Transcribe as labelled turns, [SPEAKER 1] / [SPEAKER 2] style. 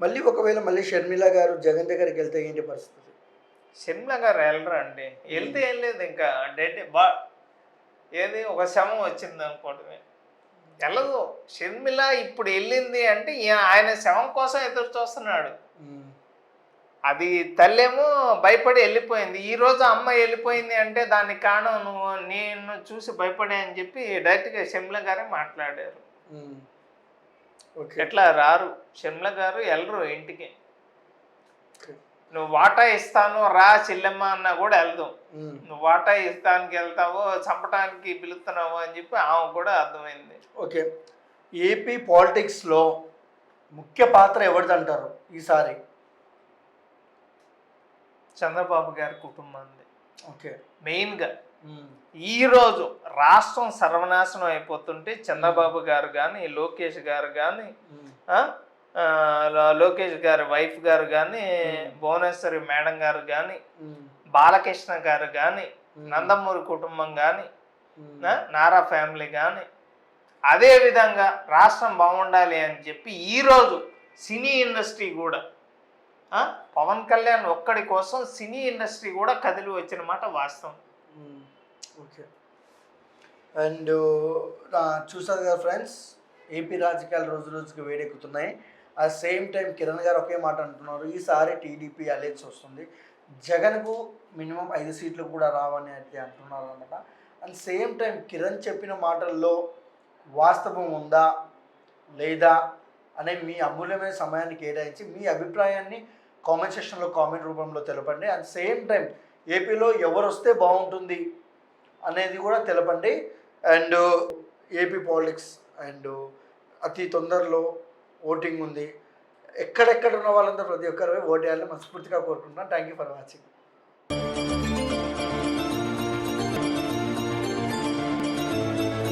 [SPEAKER 1] మళ్ళీ ఒకవేళ మళ్ళీ షర్మిల గారు జగన్ దగ్గరికి వెళ్తే ఏంటి పరిస్థితి?
[SPEAKER 2] షర్మిల గారు వెళ్ళరు అండి. వెళ్తే ఏం లేదు, ఇంకా డెడ్ ఏది ఒక శవం వచ్చింది అనుకోవటమే. వెళ్ళదు. షర్మిల ఇప్పుడు వెళ్ళింది అంటే ఆయన శవం కోసం ఎదురు చూస్తున్నాడు. అది తల్లేమో భయపడి వెళ్ళిపోయింది. ఈరోజు అమ్మ వెళ్ళిపోయింది అంటే దానికి కారణం నువ్వు, నేను చూసి భయపడే అని చెప్పి డైరెక్ట్గా షర్మిల గారే మాట్లాడారు. ఎట్లా రారు షర్మిల గారు, వెళ్ళరు ఇంటికి. నువ్వు వాటా ఇస్తాను రా చెల్లెమ్మ అన్నా కూడా వెళ్దాం. నువ్వు వాటా ఇస్తానికి వెళ్తావో చంపడానికి పిలుస్తున్నావో అని చెప్పి ఆమె కూడా అర్థమైంది.
[SPEAKER 1] ఓకే, ఏపీ పాలిటిక్స్లో ముఖ్య పాత్ర ఎవరిదంటారు ఈసారి?
[SPEAKER 2] చంద్రబాబు గారి కుటుంబాన్ని.
[SPEAKER 1] ఓకే,
[SPEAKER 2] మెయిన్గా ఈరోజు రాష్ట్రం సర్వనాశనం అయిపోతుంటే చంద్రబాబు గారు కానీ, లోకేష్ గారు కానీ, లోకేష్ గారి వైఫ్ గారు కానీ, భువనేశ్వరి మేడం గారు కానీ, బాలకృష్ణ గారు కానీ, నందమూరి కుటుంబం కానీ, నారా ఫ్యామిలీ కానీ, అదేవిధంగా రాష్ట్రం బాగుండాలి అని చెప్పి ఈరోజు సినీ ఇండస్ట్రీ కూడా, పవన్ కళ్యాణ్ ఒక్కడి కోసం సినీ ఇండస్ట్రీ కూడా కదిలి వచ్చిన మాట వాస్తవం.
[SPEAKER 1] ఓకే, అండ్ చూసారు కదా ఫ్రెండ్స్, ఏపీ రాజకీయాలు రోజు రోజుకి వేడెక్కుతున్నాయి. అట్ సేమ్ టైం కిరణ్ గారు ఒకే మాట అంటున్నారు, ఈసారి టీడీపీ అలయన్స్ వస్తుంది, జగన్కు మినిమం 5 సీట్లు కూడా రావని అయితే అంటున్నారు అనమాట. అండ్ సేమ్ టైం కిరణ్ చెప్పిన మాటల్లో వాస్తవం ఉందా లేదా అనే మీ అమూల్యమైన సమయాన్ని కేటాయించి మీ అభిప్రాయాన్ని కామెంట్ సెక్షన్లో కామెంట్ రూపంలో తెలపండి. అండ్ సేమ్ టైం ఏపీలో ఎవరు వస్తే బాగుంటుంది అనేది కూడా తెలపండి. అండ్ ఏపీ పాలిటిక్స్ అండ్ అతి తొందరలో ఓటింగ్ ఉంది. ఎక్కడెక్కడ ఉన్న వాళ్ళందరూ ప్రతి ఒక్కరు ఓటు వేయాలని మనస్ఫూర్తిగా కోరుకుంటున్నాను. Thank you for watching.